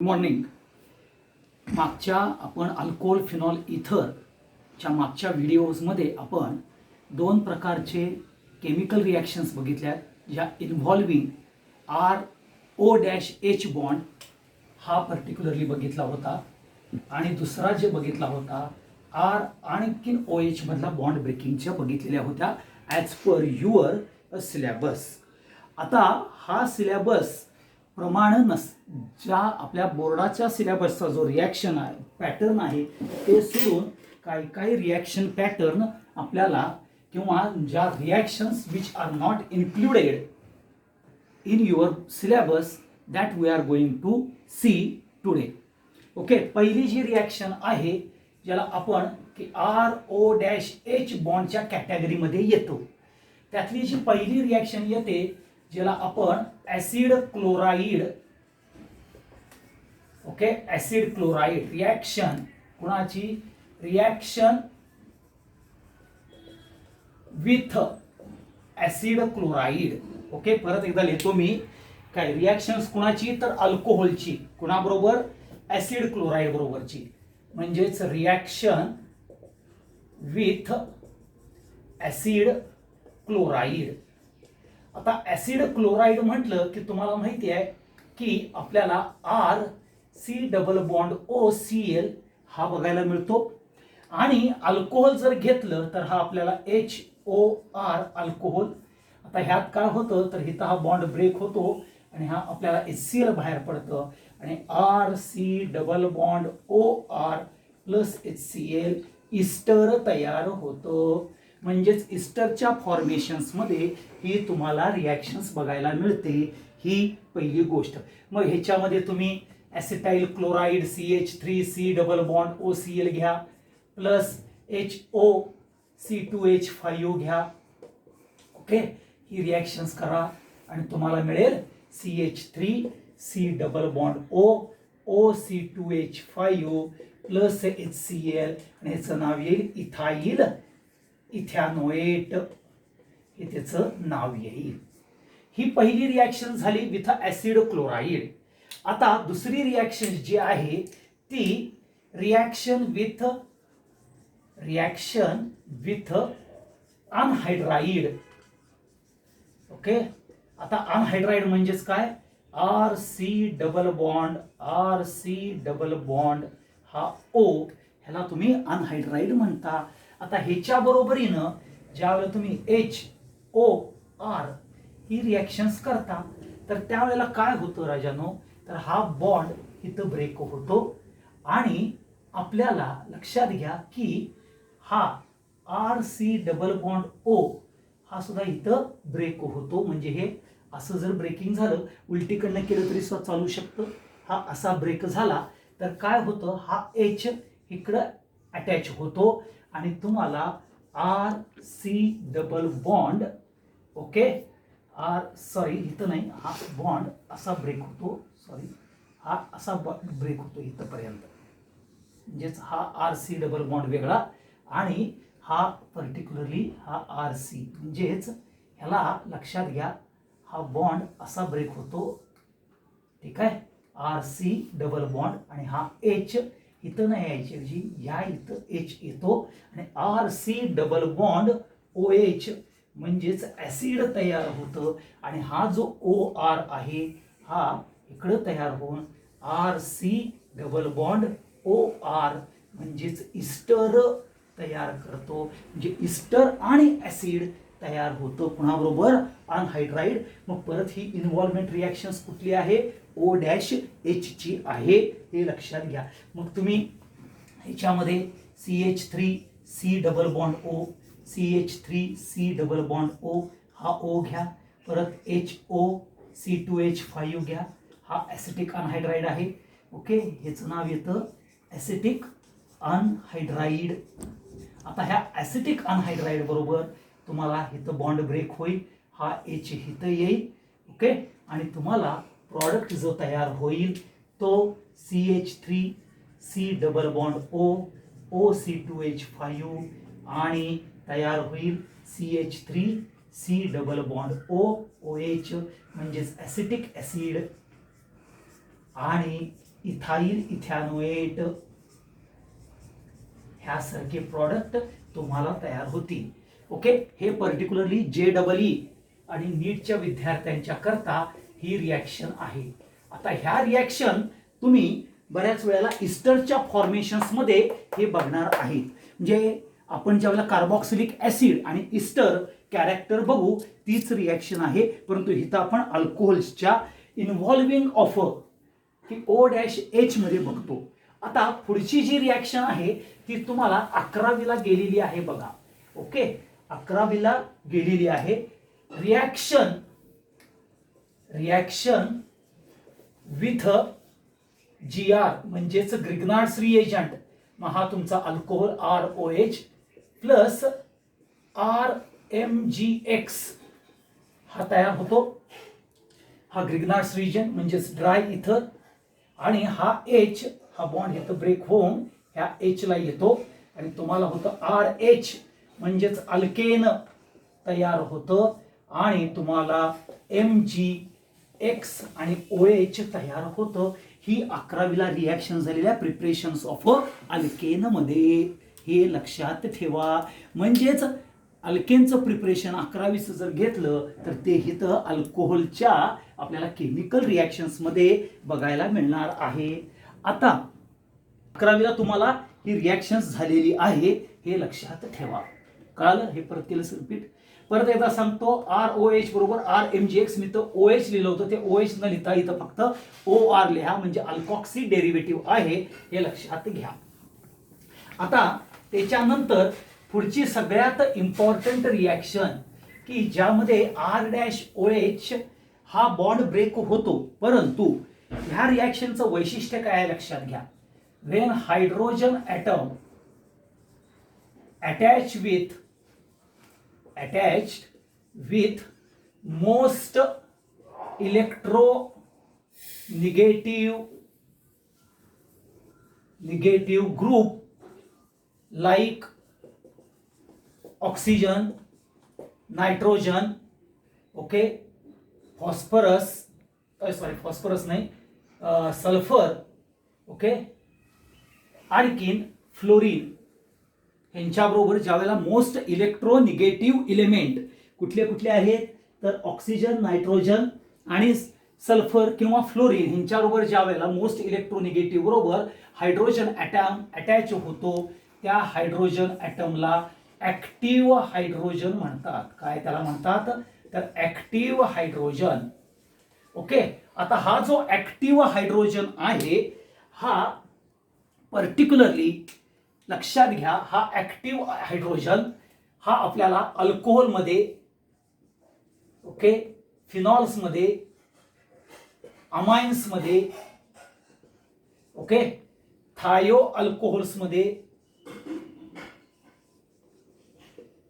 Morning. मागच्या आपण alcohol phenol इथरच्या मागच्या व्हिडिओजमध्ये आपण दोन प्रकारचे केमिकल रिॲक्शन्स बघितल्या ज्या इन्व्हॉल्विंग RO-H बॉन्ड हा पर्टिक्युलरली बघितला होता आणि दुसरा जे बघितला होता R आणखीन OH मधला बॉन्ड ब्रेकिंगच्या बघितलेल्या होत्या ॲज पर युअर सिलेबस. आता हा सिलेबस प्रमाण ज्या आपल्या बोर्डाच्या सिलेबसचा जो रिॲक्शन आहे पॅटर्न आहे ते सोडून काही रिॲक्शन पॅटर्न आपल्याला किंवा ज्या reactions which are not included in your syllabus that we are going to see today. Okay, पहिली जी रिॲक्शन आहे ज्याला आपण की RO-H बॉन्डच्या कॅटेगरीमध्ये येतो त्यातली जी पहिली रिॲक्शन येते ज्याला आपण acid chloride. Okay, acid chloride reaction कुणाची reaction with acid chloride. Okay, परत एकदा लिहितो मी काय रिॲक्शन्स कुणाची तर अल्कोहोलची कुणाबरोबर ऍसिड क्लोराईड बरोबरची म्हणजेच रिॲक्शन विथ ऍसिड क्लोराईड. आता ऍसिड क्लोराईड म्हटलं की तुम्हाला माहिती आहे की आपल्याला RC डबल बॉन्ड OCl हा बघायला मिळतो आणि अल्कोहोल जर घेतलं तर हा आपल्याला HOR अल्कोहोल. आता ह्यात काय होतं तर इथं हा बॉन्ड ब्रेक होतो आणि हा आपल्याला HCl बाहेर पडतं आणि RC double bond OR plus HCl ester तयार होतो. म्हणजेच इस्टरच्या फॉर्मेशन्समध्ये ही तुम्हाला रिॲक्शन्स बघायला मिळते. ही पहिली गोष्ट. मग ह्याच्यामध्ये तुम्ही acetyl chloride CH3C double bond OCl घ्या प्लस HOC2H5 घ्या. ओके, ही रिॲक्शन्स करा आणि तुम्हाला मिळेल CH3C double bond OC2H5 plus HCl आणि ह्याचं नाव येईल इथाईल इथॅनोएट, हे त्याचं नाव येईल. ही पहिली रिॲक्शन झाली विथ ऍसिड क्लोराईड. आता दुसरी रिॲक्शन जी आहे ती रिॲक्शन विथ अनहायड्राईड. ओके, आता अनहायड्राईड म्हणजेच काय RC डबल बॉन्ड हा O ह्याला तुम्ही अनहायड्राईड म्हणता. आता ह्याच्या बरोबरीनं ज्यावेळेला तुम्ही HOR ही रिॲक्शन्स करता तर त्यावेळेला काय होतं राजानो तर हा बॉन्ड इथं ब्रेक होतो आणि आपल्याला लक्षात घ्या की हा RC डबल बॉन्ड O हा सुद्धा इथं ब्रेक होतो. म्हणजे हे असं जर ब्रेकिंग झालं उलटीकडनं केलं तरी सुद्धा चालू शकतं. हा असा ब्रेक झाला तर काय होतं हा H इकडं अटॅच होतो आणि तुम्हाला RC डबल बॉन्ड. ओके, इथं नाही, हा बॉन्ड असा ब्रेक होतो. हा असा ब्रेक होतो इथंपर्यंत. म्हणजेच हा RC डबल बॉन्ड वेगळा आणि हा पर्टिक्युलरली हा RC. म्हणजेच ह्याला लक्षात घ्या हा बॉन्ड असा ब्रेक होतो. ठीक आहे, RC डबल बॉन्ड आणि हा H इथं नाही यायची ह्या इथं H येतो आणि RC डबल बॉन्ड OH म्हणजेच ऍसिड तयार होतं आणि हा जो OR आहे हा इकडं तयार होऊन RC डबल बॉन्ड OR म्हणजेच इस्टर तयार करतो. म्हणजे इस्टर आणि ऍसिड तयार होतं कुणाबरोबर अनहायड्राईड. मग परत ही इन्व्हॉल्वमेंट रिॲक्शन्स कुठली आहे O-H ची आहे हे लक्षात घ्या. मग तुम्ही ह्याच्यामध्ये CH3C double bond O CH3C double bond O हा O घ्या. परत HOC2H5 घ्या. हा ऍसिटिक अनहायड्राईड आहे. ओके, ह्याचं नाव येतं ऍसिटिक अनहायड्राईड. आता ह्या ऍसिटिक अनहायड्राईड बरोबर तुम्हाला इथं बॉन्ड ब्रेक होईल. हा H इथं येईल. ओके, आणि तुम्हाला प्रॉडक्ट जो तयार होईल तो CH3C double bond O OC2H5 आणि तयार होईल CH3C डबल बॉन्ड OH म्हणजेच ऍसिटिक ऍसिड आणि इथाईल इथॅनोएट ह्यासारखे प्रॉडक्ट तुम्हाला तयार होतील. ओके, हे पर्टिक्युलरली JEE आणि नीटच्या विद्यार्थ्यांच्या करता ही रिॲक्शन आहे. आता ह्या रिॲक्शन तुम्ही बऱ्याच वेळेला इस्टरच्या फॉर्मेशन्स मध्ये हे बघणार आहेत. म्हणजे आपण ज्यावेळेला कार्बॉक्सिलिक ऍसिड आणि इस्टर कॅरेक्टर बघू तीच रिॲक्शन आहे, परंतु इथं आपण अल्कोहोल्सच्या इन्व्हॉल्विंग ऑफ की OH मध्ये बघतो. आता पुढची जी रिॲक्शन आहे ती तुम्हाला 11वीला गेलेली आहे बघा. ओके, 11वीला गेलेली आहे. रिॲक्शन विथ GR म्हणजेच ग्रिग्नार्ड्स रिएजंट. मग हा तुमचा अल्कोहोल ROH प्लस RMGX हा तयार होतो. हा ग्रिग्नार्ड्स रिएजंट म्हणजेच ड्राय इथर आणि हा H हा बॉन्ड इथं ब्रेक होऊन ह्या H ला येतो आणि तुम्हाला होतं RH म्हणजेच अल्केन तयार होतं आणि तुम्हाला MgX आणि OH तयार होतं. ही 11वीला रिॲक्शन झालेल्या प्रिपरेशन्स ऑफ अल्केन मध्ये. हे लक्षात ठेवा. म्हणजेच अल्केनचं प्रिपरेशन 11वीचं जर घेतलं तर ते इथं अल्कोहोलच्या आपल्याला केमिकल रिॲक्शन्स मध्ये बघायला मिळणार आहे. आता 11वीला तुम्हाला ही रिॲक्शन्स झालेली आहे हे लक्षात ठेवा. कळालं? हे परत केलं रिपीट. परत एकदा सांगतो, ROH बरोबर RMGX. मी तर OH लिहिलं होतं, ते OH न लिहिता इथं फक्त OR लिहा, म्हणजे अल्कॉक्सी डेरिव्हेटिव्ह आहे हे लक्षात घ्या. आता त्याच्यानंतर पुढची सगळ्यात इम्पॉर्टंट रिॲक्शन की ज्यामध्ये R-OH हा बॉन्ड ब्रेक होतो, परंतु ह्या रिॲक्शनचं वैशिष्ट्य काय आहे लक्षात घ्या. When hydrogen atom attached with most electronegative group like oxygen, nitrogen, okay, phosphorus नाही, सल्फर, ओके, आणखीन फ्लोरीन यांच्याबरोबर ज्यावेळेला मोस्ट इलेक्ट्रोनिगेटिव्ह इलेमेंट कुठले कुठले आहेत तर ऑक्सिजन, नायट्रोजन आणि सल्फर किंवा फ्लोरीन यांच्याबरोबर ज्यावेळेला मोस्ट इलेक्ट्रोनिगेटिव्ह बरोबर हायड्रोजन ॲटम अटॅच होतो, त्या हायड्रोजन ॲटमला ऍक्टिव्ह हायड्रोजन म्हणतात. काय त्याला म्हणतात तर ऍक्टिव्ह हायड्रोजन. ओके, आता हा जो ऍक्टिव्ह हायड्रोजन आहे हा पर्टिक्युलरली लक्षात घ्या, हा ऍक्टिव्ह हायड्रोजन हा आपल्याला अल्कोहोलमध्ये, ओके, फिनॉल्समध्ये, अमाइन्समध्ये, ओके, थायो अल्कोहोल्समध्ये,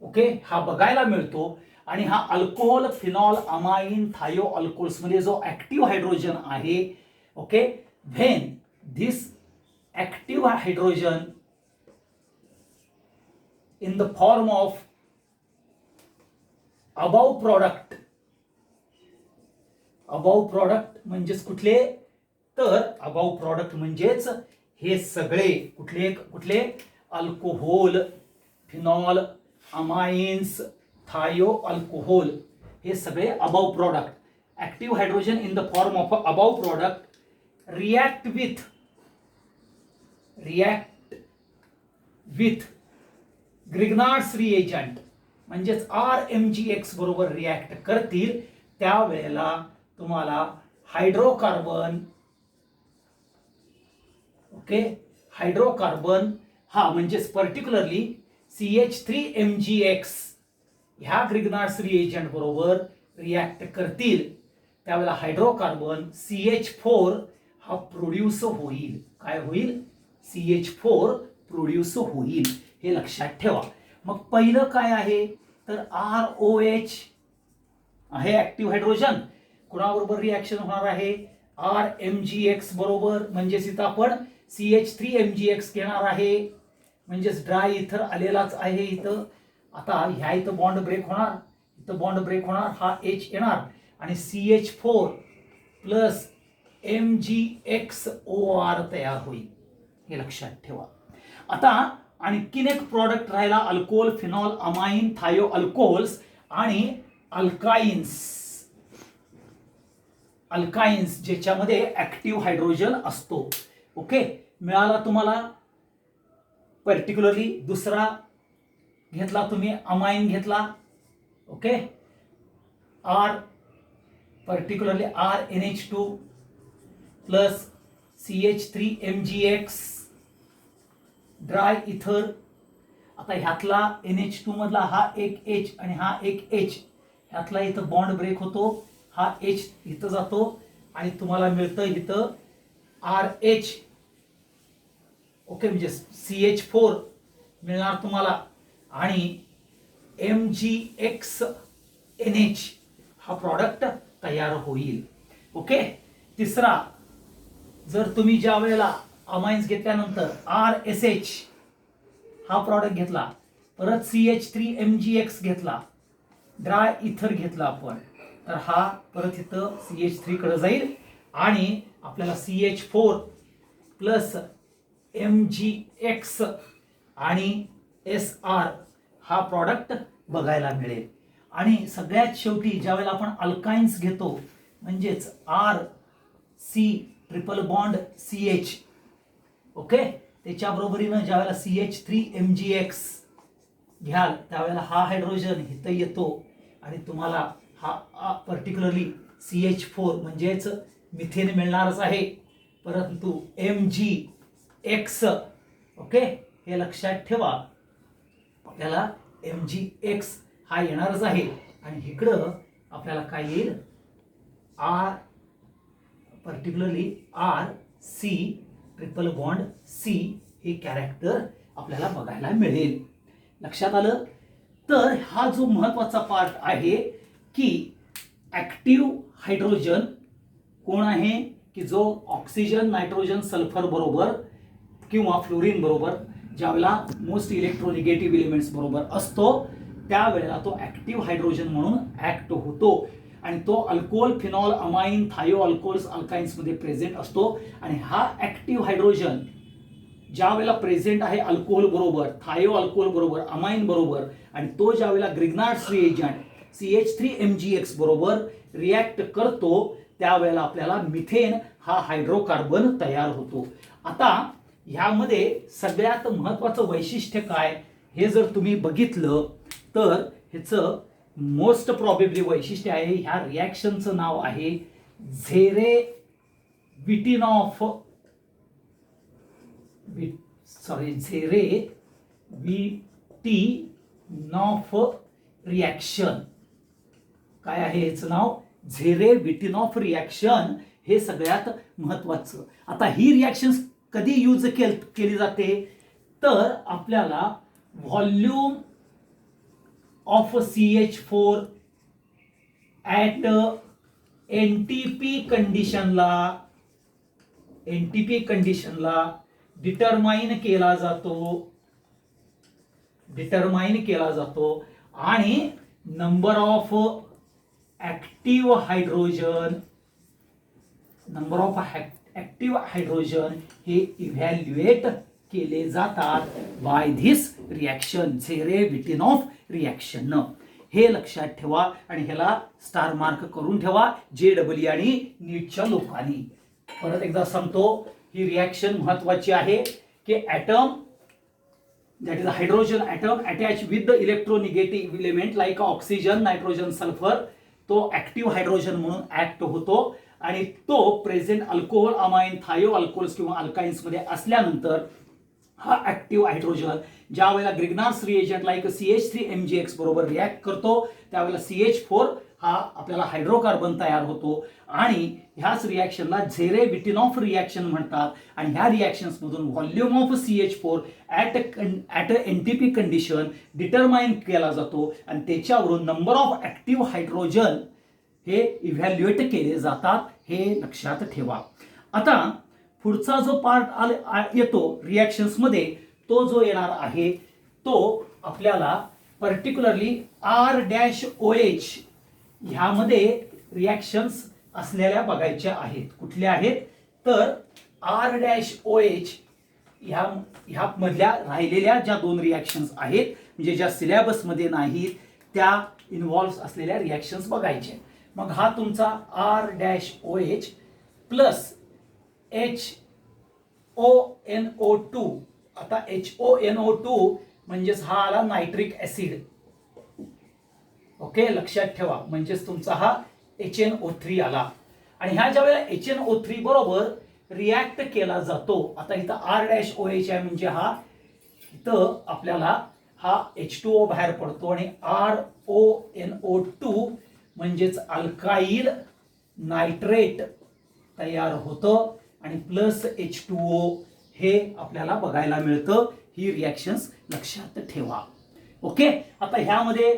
ओके, हा बघायला मिळतो. आणि हा अल्कोहोल, फिनॉल, अमाइन, थायो अल्कोहोल्समध्ये जो ऍक्टिव्ह हायड्रोजन आहे, okay, when this active hydrogen in the form of above product म्हणजेच कुठले तर above product म्हणजेच हे सगळे कुठले अल्कोहोल, फिनॉल, अमाइन्स, थायो अल्कोहोल हे सगळे above product. Active hydrogen in the form of above product react with Grignard's reagent म्हणजेच RMGX बरोबर रिॲक्ट करतील. त्यावेळेला तुम्हाला हायड्रोकार्बन, ओके, हायड्रोकार्बन हा म्हणजेच पर्टिक्युलरली CH3MgX ह्या ग्रिग्नार्ड्स रिएजंट बरोबर रिॲक्ट करतील. त्यावेळेला हायड्रोकार्बन CH4 हा प्रोड्यूस होईल. काय होईल? CH4 प्रोड्यूस होईल. हे लक्षात ठेवा. मग पहिलं काय आहे तर ROH आहे ऍक्टिव्ह हायड्रोजन. कुणाबरोबर रिॲक्शन होणार आहे? RMGX बरोबर. म्हणजेच इथं आपण CH3MgX घेणार आहे, म्हणजेच ड्राय इथर आलेलाच आहे इथं. आता ह्या इथं बॉन्ड ब्रेक होणार, इथं बॉन्ड ब्रेक होणार, हा H येणार आणि CH4 प्लस MgXOR तयार होईल, हे लक्षात ठेवा. आता आणखीन एक प्रॉडक्ट राहिला alcohol, phenol, amine, thio alcohols आणि अल्काइन्स. अल्काइन्स ज्याच्यामध्ये ऍक्टिव्ह हायड्रोजन असतो. ओके, मिळाला तुम्हाला. पर्टिक्युलरली दुसरा घेतला तुम्ही, अमाइन घेतला. Okay, R particularly RNH2 plus CH3MgX dry ether. आता ह्यातला NH2 मधला हा एक H आणि हा एक H, ह्यातला इथं बॉन्ड ब्रेक होतो, हा H इथं जातो आणि तुम्हाला मिळतं इथं RH. ओके, म्हणजे CH4 मिळणार तुम्हाला आणि MgXNH हा प्रॉडक्ट तयार होईल. ओके, तिसरा, जर तुम्ही ज्या वेळेला अमाइन्स घेतल्यानंतर RSH हा प्रॉडक्ट घेतला, परत CH3MgX घेतला, ड्राय इथर घेतला आपण, तर हा परत इथं CH3 कडे जाईल आणि आपल्याला CH4 प्लस MgX आणि SR हा प्रॉडक्ट बघायला मिळेल. आणि सगळ्यात शेवटी ज्यावेळेला आपण अल्काइन्स घेतो, म्हणजेच RC triple bond CH, okay, त्याच्या बरोबरीनं ज्यावेळेला CH3MgX घ्याल त्यावेळेला हा हायड्रोजन इथं येतो आणि तुम्हाला हा पर्टिक्युलरली CH4 म्हणजेच मिथेन मिळणारच आहे, परंतु MgX, ओके, हे लक्षात ठेवा, आपल्याला MgX हा येणारच आहे. आणि इकडं आपल्याला काय येईल, particularly RC triple bond C हे कॅरेक्टर आपल्याला बघायला मिळेल. लक्षात आलं. तर हा जो महत्वाचा पार्ट आहे की ऍक्टिव्ह हायड्रोजन कोण आहे, की जो ऑक्सिजन, नायट्रोजन, सल्फर बरोबर किंवा फ्लोरीन बरोबर ज्यावेळेला मोस्ट इलेक्ट्रोनिगेटिव्ह एलिमेंट्स बरोबर असतो त्यावेळेला तो ऍक्टिव्ह हायड्रोजन म्हणून ऍक्ट होतो आणि तो alcohol, phenol, amine, thio alcohols, alkynes मध्ये प्रेझेंट असतो. आणि हा ऍक्टिव्ह हायड्रोजन ज्या वेळेला प्रेझेंट आहे अल्कोहोल बरोबर, थायो अल्कोहोल बरोबर, अमाइन बरोबर, आणि तो ज्या वेळेला ग्रिग्नार्ड्स रिएजंट CH3MgX बरोबर रिॲक्ट करतो त्यावेळेला आपल्याला मिथेन हा हायड्रोकार्बन तयार होतो. आता ह्यामध्ये सगळ्यात महत्वाचं वैशिष्ट्य काय हे जर तुम्ही बघितलं तर ह्याचं मोस्ट प्रॉबेबली वैशिष्ट्य आहे, ह्या रिॲक्शनचं नाव आहे झेरेविटिनॉफ रिॲक्शन. काय आहे ह्याचं नाव, झेरेविटिनॉफ रिॲक्शन. हे सगळ्यात महत्वाचं. आता ही रिॲक्शन कधी यूज केली जाते तर आपल्याला volume of CH4 at NTP कंडिशनला डिटरमाइन केला जातो आणि नंबर ऑफ ऍक्टिव्ह हायड्रोजन हे इव्हॅल्युएट केले जातात बाय धिस रिॲक्शन, झेरेविटिनॉफ रिॲक्शन. हे लक्षात ठेवा आणि ह्याला स्टार मार्क करून ठेवा JEE आणि नीटच्या लोकांनी. परत एकदा सांगतो, ही रिॲक्शन महत्वाची आहे की item that is a hydrogen atom attached with the electronegative element like oxygen, nitrogen, sulfur, तो ऍक्टिव्ह हायड्रोजन म्हणून ऍक्ट होतो आणि तो present alcohol, amine, thio alcohols किंवा अल्काइन्स मध्ये असल्यानंतर हा ऍक्टिव्ह हायड्रोजन ज्या वेळेला ग्रिग्नार्ड्स रिएजंट लाईक CH3MgX बरोबर रिॲक्ट करतो त्यावेळेला CH4 हा आपल्याला हायड्रोकार्बन तयार होतो आणि ह्याच रिॲक्शनला झेरेविटिनॉफ रिॲक्शन म्हणतात. आणि ह्या रिॲक्शन्स मधून volume of CH4 at NTP condition determine केला जातो आणि त्याच्यावरून नंबर ऑफ ऍक्टिव्ह हायड्रोजन हे इव्हॅल्युएट केले जातात. हे लक्षात ठेवा. आता पुढचा जो पार्ट येतो रिॲक्शन्स मध्ये तो जो येणार आहे तो आपल्याला पर्टिक्युलरली R-OH ह्यामध्ये रिॲक्शन्स असलेल्या बघायच्या आहेत. कुठल्या आहेत तर R-OH ह्या मधल्या राहिलेल्या ज्या दोन रिॲक्शन्स आहेत म्हणजे ज्या सिलेबसमध्ये नाहीत त्या इन्व्हॉल्व्ह असलेल्या रिॲक्शन्स बघायचे. मग हा तुमचा R-OH प्लस HONO2. आता HONO2 म्हणजेच हा आला नायट्रिक ऍसिड. ओके, लक्षात ठेवा. म्हणजेच तुमचा हा HNO3 आला आणि ह्या ज्या वेळेला HNO3 बरोबर रिॲक्ट केला जातो. आता इथं R-OH आहे म्हणजे हा इथं आपल्याला हा H2O बाहेर पडतो आणि RONO2 म्हणजेच अल्काईल नायट्रेट तयार होतं आणि प्लस H2O हे आपल्याला बघायला मिळतं. ही रिॲक्शन्स लक्षात ठेवा. ओके, आता ह्यामध्ये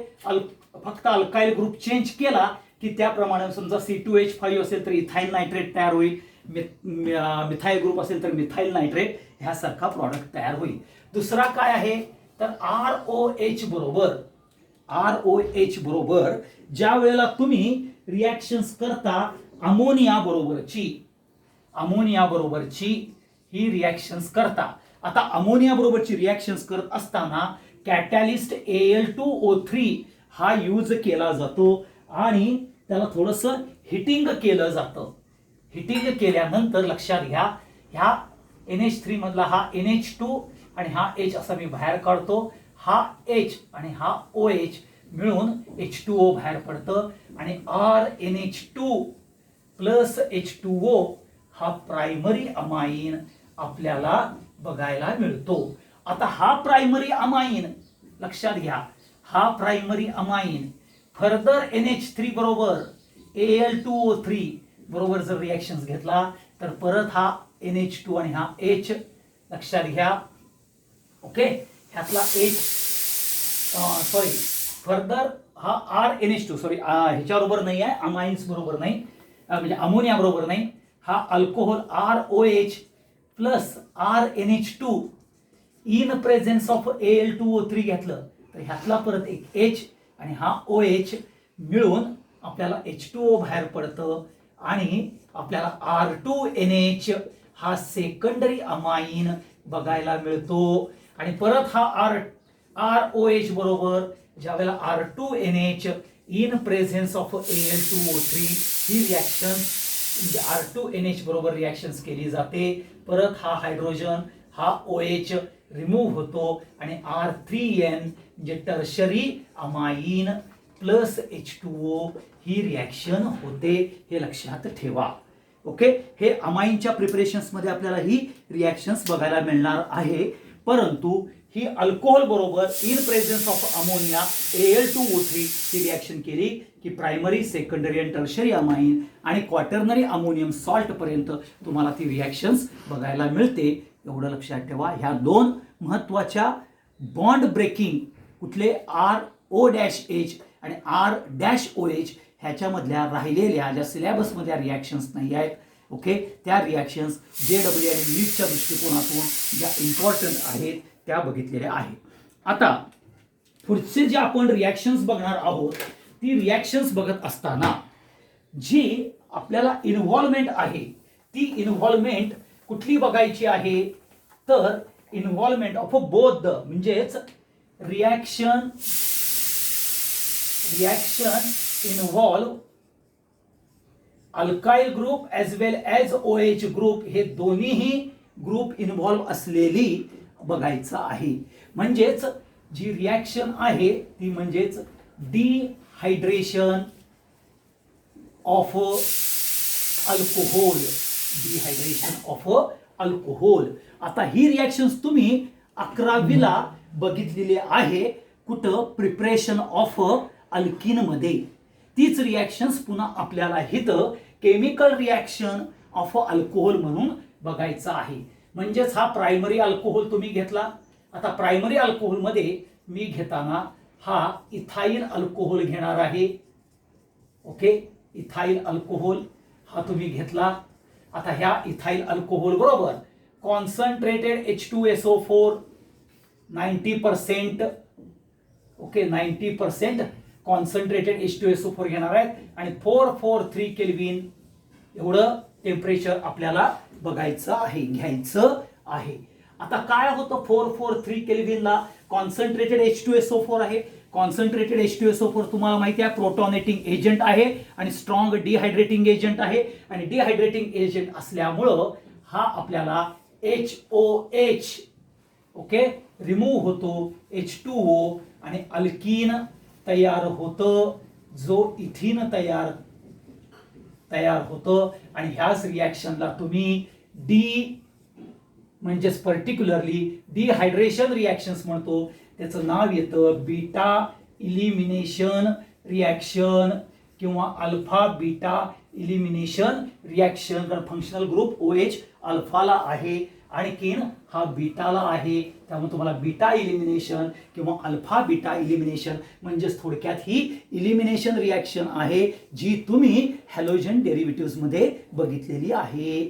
फक्त अल्काईल ग्रुप चेंज केला की त्याप्रमाणे समजा C2H5 असेल तर इथाइल नायट्रेट तयार होईल, मिथाइल ग्रुप असेल तर मिथाइल नायट्रेट ह्यासारखा प्रॉडक्ट तयार होईल. दुसरा काय आहे तर ROH बरोबर ज्या वेळेला तुम्ही रिॲक्शन्स करता अमोनिया बरोबरची ही रिॲक्शन्स करता. आता अमोनिया बरोबरची रिॲक्शन्स करत असताना कॅटॅलिस्ट Al2O3 हा यूज केला जातो आणि त्याला थोडंसं हिटिंग केलं जातं. हिटिंग केल्यानंतर लक्षात घ्या ह्या NH3 मधला हा NH2 आणि हा H असा मी बाहेर काढतो. हा H आणि हा OH मिळून H2O बाहेर पडतं आणि RNH2 प्लस H2O हा प्रायमरी अमाइन आपल्याला बघायला मिळतो. आता हा प्रायमरी अमाइन लक्षात घ्या, हा प्रायमरी अमाइन फर्दर NH3 बरोबर Al2O3 बरोबर जर रिॲक्शन्स घेतला तर परत हा NH2 आणि हा H लक्षात घ्या. ओके, ह्यातला फर्दर हा RNH2 ह्याच्याबरोबर नाही आहे, अमाइन्स बरोबर नाही म्हणजे अमोनिया बरोबर नाही. हा alcohol ROH plus RNH2 in presence of Al2O3 घेतलं तर ह्यातला परत एक H आणि हा OH मिळून आपल्याला H2O बाहेर पडतं आणि आपल्याला R2NH हा सेकंडरी अमाइन बघायला मिळतो. आणि परत हा ROH बरोबर ज्या वेळेला R2NH in presence of Al2O3 he reaction म्हणजे R2NH बरोबर रिॲक्शन्स केली जाते. परत हा हायड्रोजन हा OH रिमूव्ह होतो आणि R3N म्हणजे टर्शरी अमाइन प्लस H2O ही रिॲक्शन होते. हे लक्षात ठेवा. ओके, हे अमाइनच्या प्रिपरेशन्स मध्ये आपल्याला ही रिॲक्शन्स बघायला मिळणार आहे. परंतु ही अल्कोहोल बरोबर in presence of ammonia Al2O3 he reaction केली की प्रायमरी, सेकंडरी आणि टर्शरी अमाइन आणि क्वाटर्नरी अमोनियम सॉल्ट पर्यंत तुम्हाला ती रिॲक्शन्स बघायला मिळते. एवढं लक्षात ठेवा. ह्या दोन महत्वाच्या बॉन्ड ब्रेकिंग कुठले RO-H आणि R-OH ह्याच्यामधल्या राहिलेल्या ज्या सिलेबसमधल्या रिॲक्शन्स नाही आहेत ओके, त्या रिॲक्शन्स JEE आणि नीटच्या दृष्टिकोनातून ज्या इम्पॉर्टंट आहेत त्या बघितलेल्या आहेत. आता पुढचे जे आपण रिॲक्शन्स बघणार आहोत ती रिॲक्शन्स बघत असताना जी आपल्याला इन्व्हॉल्वमेंट आहे ती इन्व्हॉल्वमेंट कुठली बघायची आहे तर इन्व्हॉल्वमेंट ऑफ बोथ म्हणजेच reaction involve alkyl group as well as OH group हे दोन्हीही ग्रुप इन्व्हॉल्व असलेली बघायचं आहे. म्हणजेच जी रिॲक्शन आहे ती म्हणजेच डिहायड्रेशन ऑफ अल्कोहोल. आता ही रिॲक्शन्स तुम्ही 11वीला बघितलेली आहे. कुठं प्रिपरेशन ऑफ अल्किन मध्ये. तीच रिॲक्शन्स पुन्हा आपल्याला इथं केमिकल रिॲक्शन ऑफ अल्कोहोल म्हणून बघायचं आहे. म्हणजेच हा प्रायमरी अल्कोहोल तुम्ही घेतला. आता प्रायमरी अल्कोहोल मध्ये मी घेताना हा इथाइल अल्कोहोल घेणार आहे. ओके, इथाइल अल्कोहोल हा तुम्ही घेतला. आता ह्या इथाइल अल्कोहोल बरोबर concentrated H2SO4 90%. Okay, 90% concentrated H2SO4 घेणार आहेत आणि 443 केल्विन एवढं टेम्परेचर आपल्याला बघायचं आहे, घ्यायचं आहे. आता काय होतं 443 केल्व्हिनला कॉन्सन्ट्रेटेड H2SO4 आहे. कॉन्सन्ट्रेटेड H2SO4 तुम्हाला माहिती आहे प्रोटॉनेटिंग एजंट आहे आणि स्ट्रॉंग डिहायड्रेटिंग एजंट आहे. आणि डिहायड्रेटिंग एजंट असल्यामुळं हा आपल्याला HOH ओके रिमूव्ह होतो, H2O आणि अल्कीन तयार होतं, जो इथिन तयार होतं. आणि ह्याच रिॲक्शनला तुम्ही डी म्हणजेच पर्टिक्युलरली डिहायड्रेशन रिॲक्शन्स म्हणतो. त्याचं नाव येतं बीटा इलिमिनेशन रिॲक्शन किंवा अल्फा बीटा इलिमिनेशन रिॲक्शन. कारण फंक्शनल ग्रुप OH अल्फाला आहे, आणखीन हा बीटाला आहे, त्यामुळे तुम्हाला बीटा इलिमिनेशन किंवा अल्फा बीटा इलिमिनेशन म्हणजेच थोडक्यात ही इलिमिनेशन रिॲक्शन आहे जी तुम्ही हॅलोजन डेरिव्हेटिव्ह मध्ये बघितलेली आहे.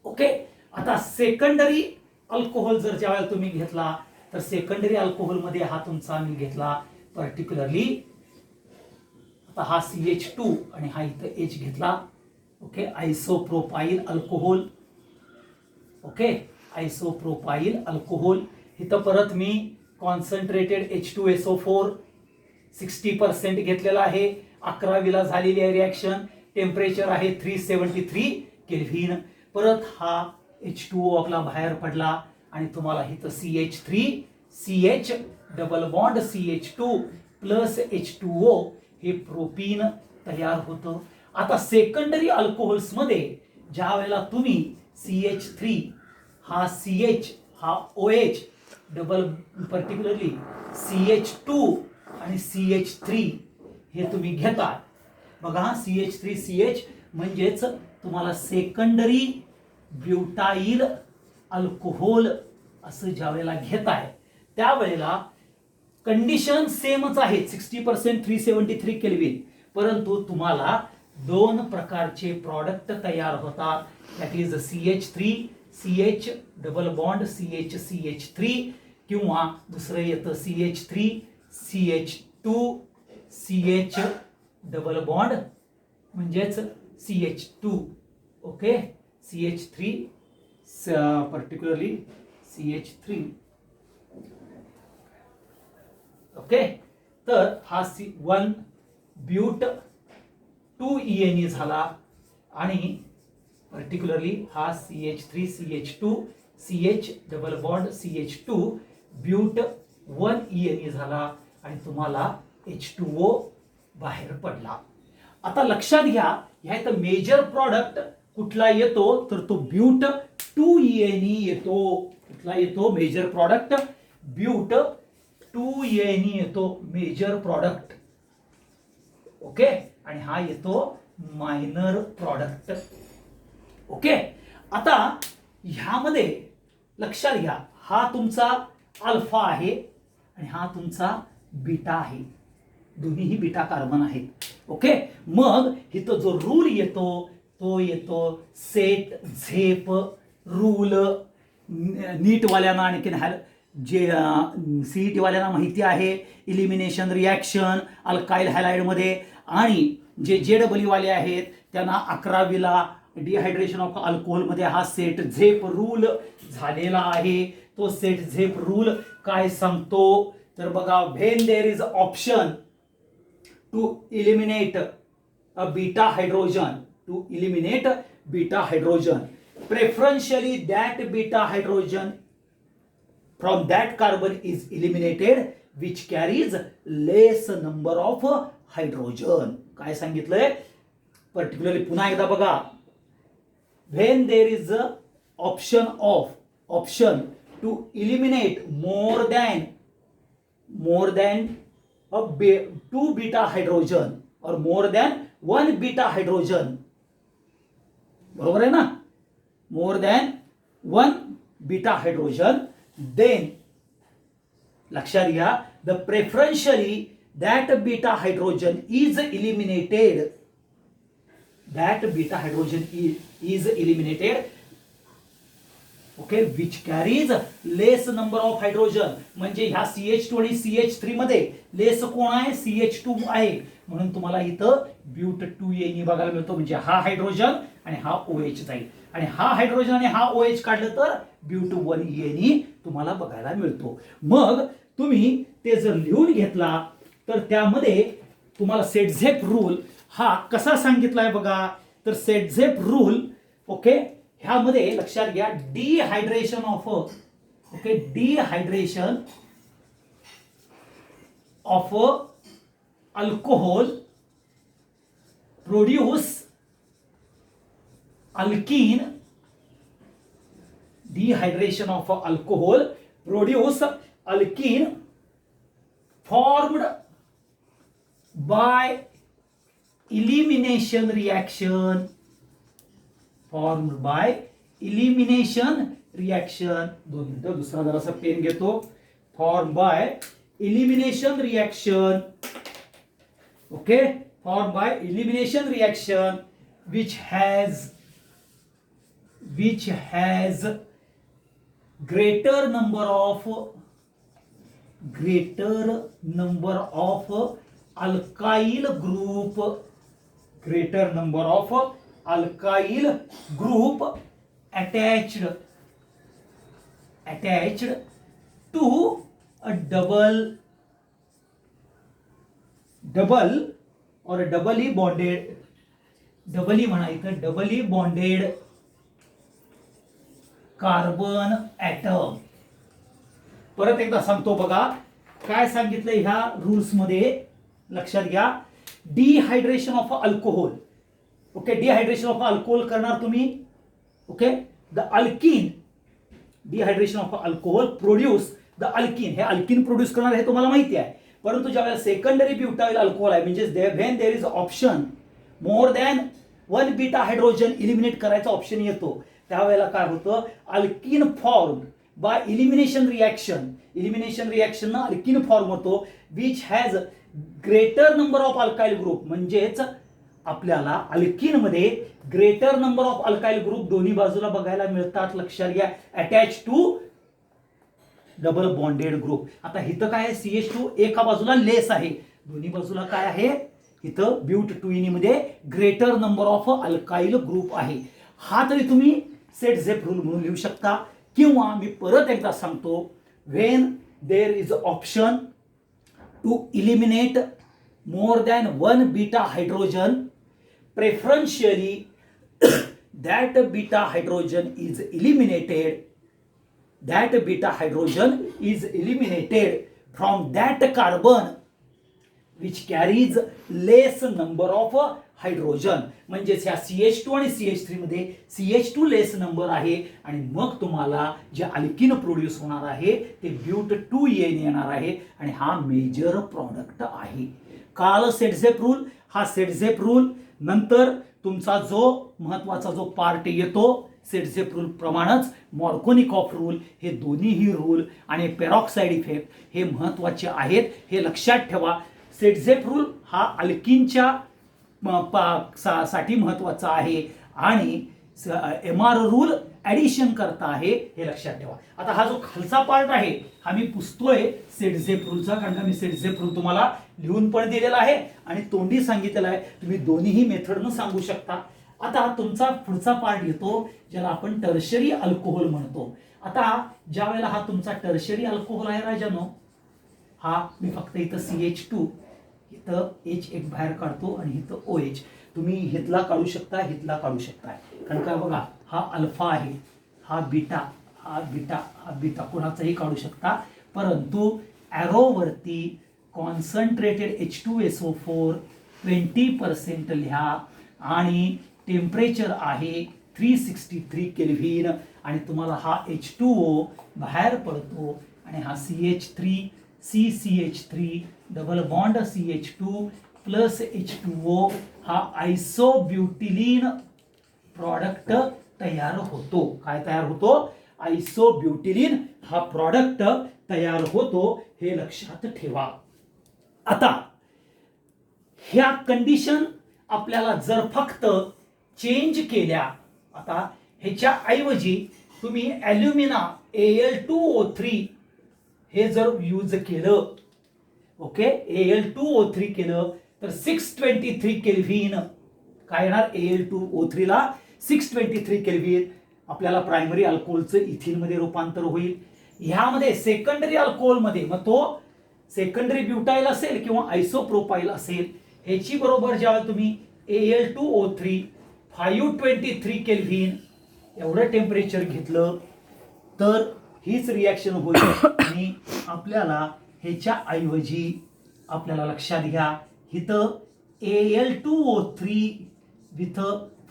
ओके. आता सेकंडरी अल्कोहोल जर ज्यावेळेला तुम्ही घेतला तर सेकंडरी अल्कोहोल मध्ये हा तुमचा मी घेतला पर्टिक्युलरली, आता हा CH2 आणि हा इथं H घेतला. Okay, isopropyl alcohol. Okay, isopropyl alcohol. इथं परत मी कॉन्सन्ट्रेटेड H2SO4 60% घेतलेला आहे. 11वीला झालेली आहे रिॲक्शन. टेम्परेचर आहे 373 केल्व्हिन. परत हा H2O आपला बाहेर पडला आणि तुम्हाला इथं CH3 CH double bond CH2 plus H2O हे प्रोपीन तयार होतं. आता सेकंडरी अल्कोहोल्स मध्ये ज्या वेळेला तुम्ही CH3 हा CH हा OH डबल पर्टिक्युलरली CH2 आणि CH3 हे तुम्ही घेता बघा. CH3 CH म्हणजेच तुम्हाला सेकंडरी ब्युटाइल अल्कोहोल असं ज्या वेळेला घेताय त्यावेळेला कंडिशन सेमच आहे 60% 373 केल्व्हिन, परंतु तुम्हाला दोन प्रकारचे प्रॉडक्ट तयार होतात. That is CH3 CH double bond CH CH3 किंवा दुसरं येतं CH3 CH2 CH double bond म्हणजेच CH2. Okay, CH3 particularly CH3. Okay, तर हा C1 ब्यूट 2ENE झाला आणि पर्टिक्युलरली हा CH3 CH2 CH double bond CH2 ब्यूट 1ENE झाला आणि तुम्हाला H2O बाहेर पडला. आता लक्षात घ्या ह्या इथं मेजर प्रॉडक्ट कुठला येतो तर तो ब्यूट 2ENE येतो. कुठला येतो मेजर प्रॉडक्ट? ब्यूट 2ENE येतो मेजर प्रॉडक्ट. ओके, आणि हा येतो मायनर प्रॉडक्ट. ओके, आता ह्यामध्ये लक्षात घ्या हा तुमचा अल्फा आहे आणि हा तुमचा बीटा आहे. दोन्हीही बीटा कार्बन आहेत. ओके, मग इथं जो रूल येतो तो येतो सेट झेप रूल. नीटवाल्यांना आणखीन जे CET वाल्यांना माहिती आहे इलिमिनेशन रिॲक्शन अल्काइल हॅलाइडमध्ये, आणि जे JEE वाले आहेत त्यांना 11वीला डिहायड्रेशन ऑफ अल्कोहोल मध्ये हा सेट झेप रूल झालेला आहे. तो सेट झेप रूल काय सांगतो तर बघा, when there is option to eliminate a beta hydrogen, to eliminate beta hydrogen, preferentially that beta hydrogen from that carbon is eliminated which carries less number of hydrogen. काय सांगितलंय पर्टिक्युलरली पुन्हा एकदा बघा, when there is a option to eliminate more than two beta hydrogen or more than one beta hydrogen, बरोबर आहे ना, more than 1 beta hydrogen, then लक्षात घ्या the preferentially that beta hydrogen is eliminated, that beta hydrogen is eliminated. Okay, which carries less number of hydrogen. म्हणजे ह्या CH2 आणि CH3 मध्ये लेस कोण आहे? CH2 आहे. म्हणून तुम्हाला इथं But2Ne बघायला मिळतो. म्हणजे हा हायड्रोजन आणि हा OH जाईल, आणि हा हायड्रोजन आणि हा OH काढलं तर But1Ne तुम्हाला बघायला मिळतो. मग तुम्ही ते जर लिहून घेतला तर त्यामध्ये तुम्हाला सेट-झेप रूल हा कसा सांगितलाय बघा. तर सेट-झेप रूल ओके, ह्यामध्ये लक्षात घ्या, dehydration of alcohol produce alkyne. Dehydration of alcohol produce alkene formed by elimination reaction. दोन मिनिटं, दुसरा जरासा पेन घेतो. Formed by elimination reaction. Okay, formed by elimination reaction which has greater number of alkyl group attached to a double or a doubly bonded carbon atom. परत एकदा सांगतो बघा काय सांगितलंय ह्या रूल्स मध्ये. लक्षात घ्या, dehydration of alcohol. Okay, dehydration of alcohol करणार तुम्ही. Okay, the alkyne, dehydration of alcohol produce the alkyne. हे अल्कीन प्रोड्यूस करणार हे तुम्हाला माहिती आहे. परंतु ज्यावेळेला सेकंडरी ब्युटाइल अल्कोहोल आहे, म्हणजे when there is option more than 1 beta hydrogen eliminate करायचा ऑप्शन येतो, त्यावेळेला काय होतं, alkene form by elimination reaction ना अल्कीन फॉर्म होतो which has greater number of alkyl group. म्हणजेच आपल्याला अल्कीन मध्ये greater number of alkyl group दोन्ही बाजूला बघायला मिळतात. लक्षात घ्या, attach to double bonded group. आता इथं काय आहे, CH2 एका बाजूला लेस आहे, दोन्ही बाजूला काय आहे, इथं But2Ne मध्ये greater number of alkyl group आहे. हा तरी तुम्ही सेट-झेप रूल म्हणून लिहू शकता. किंवा मी परत एकदा सांगतो, when there is option to eliminate more than 1 beta hydrogen, preferentially that beta hydrogen is eliminated from that carbon which carries less number of hydrogen. म्हणजेच ह्या CH2 आणि CH3 मध्ये CH2 लेस नंबर आहे, आणि मग तुम्हाला जे अल्कीन प्रोड्यूस होणार आहे ते But2Ne येणार आहे, आणि हा मेजर प्रॉडक्ट आहे. काल सेट-झेप रूल. हा सेट-झेप रूल नंतर तुमचा जो महत्वाचा जो पार्ट येतो सेट-झेप रूल प्रमाणेच मार्कोनिकॉफ रूल, हे दोन्हीही रूल आणि पेरॉक्साइड इफेक्ट हे महत्वाचे आहेत, हे लक्षात ठेवा. सेट-झेप रूल हा अल्कीनच्या साठी महत्वाचा आहे, आणि MR रूल ऍडिशन करता आहे, हे लक्षात ठेवा. आता हा जो खालचा पार्ट आहे हा मी पुसतोय सेट-झेप रूलचा, कारण का मी सेट-झेप रूल तुम्हाला लिहून पण दिलेला आहे आणि तोंडी सांगितलेला आहे. तुम्ही दोन्हीही मेथडनं सांगू शकता. आता तुमचा पुढचा पार्ट येतो ज्याला आपण टर्शरी अल्कोहोल म्हणतो. आता ज्या वेळेला हा तुमचा टर्शरी अल्कोहोल आहे राजानो, हा मी फक्त इथं CH2, इथं H एक बाहेर काढतो आणि इथं OH. तुम्ही हितला काढू शकता, हितला काढू शकता, कारण का बघा हा अल्फा आहे, हा बीटा कोणाचाही काढू शकता. परंतु ॲरोवरती कॉन्सन्ट्रेटेड H2SO4 20% लिहा, आणि टेम्परेचर आहे 363 केल्व्हिन, आणि तुम्हाला हा H2O बाहेर पडतो, आणि हा CH3 double bond CH2 plus H2O हा आयसोब्युटिलीन प्रॉडक्ट तयार होतो. काय तयार होतो? आयसोब्युटिलीन हा प्रॉडक्ट तयार होतो, हे लक्षात ठेवा. आता ह्या कंडिशन आपल्याला जर फक्त चेंज केल्या, आता ह्याच्या ऐवजी तुम्ही ॲल्युमिना Al2O3 हे जर यूज केलं, ओके, Al2O3 केलं तर 623 केल्व्हिन काय येणार, Al2O3 ला 623 केल्व्हिन आपल्याला प्रायमरी अल्कोहोलचं इथिनमध्ये रूपांतर होईल. ह्यामध्ये सेकंडरी अल्कोहोलमध्ये मग तो सेकंडरी ब्युटाईल असेल किंवा आयसोप्रोपाईल असेल, ह्याची बरोबर ज्यावेळेला तुम्ही Al2O3 523 केल्व्हिन एवढं टेम्परेचर घेतलं तर हीच रिॲक्शन होईल. आणि आपल्याला ह्याच्या ऐवजी आपल्याला लक्षात घ्या, इथं Al2O3 विथ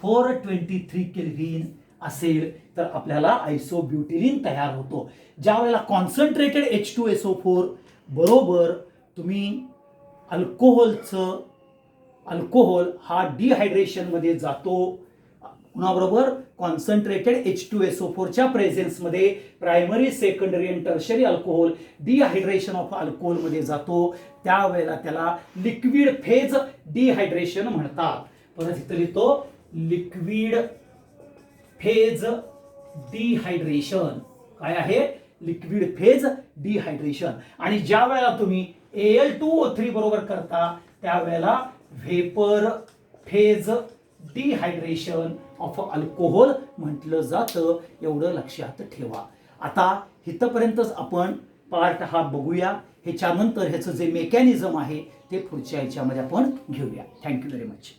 423 केल्व्हिन असेल तर आपल्याला आयसोब्युटिलीन तयार होतो. ज्या वेळेला कॉन्सन्ट्रेटेड H2SO4 बरोबर तुम्ही अल्कोहोल हा डिहायड्रेशन मध्ये जातो, कुणाबरोबर, कॉन्सन्ट्रेटेड H2SO4 च्या प्रेझेन्समध्ये प्रायमरी, सेकंडरी आणि tertiary alcohol dehydration of alcohol मध्ये जातो, त्यावेळेला त्याला लिक्विड फेज डिहायड्रेशन म्हणतात. परत इथं लिहितो लिक्विड फेज डिहायड्रेशन. काय आहे, लिक्विड फेज डिहायड्रेशन. आणि ज्या वेळेला तुम्ही Al2O3 बरोबर करता त्यावेळेला vapour phase dehydration of alcohol म्हटलं जातं. एवढं लक्षात ठेवा. आता इथपर्यंतच आपण पार्ट हा बघूया. ह्याच्यानंतर ह्याचं जे मेकॅनिझम आहे ते पुढच्या ह्याच्यामध्ये आपण घेऊया. Thank you very much.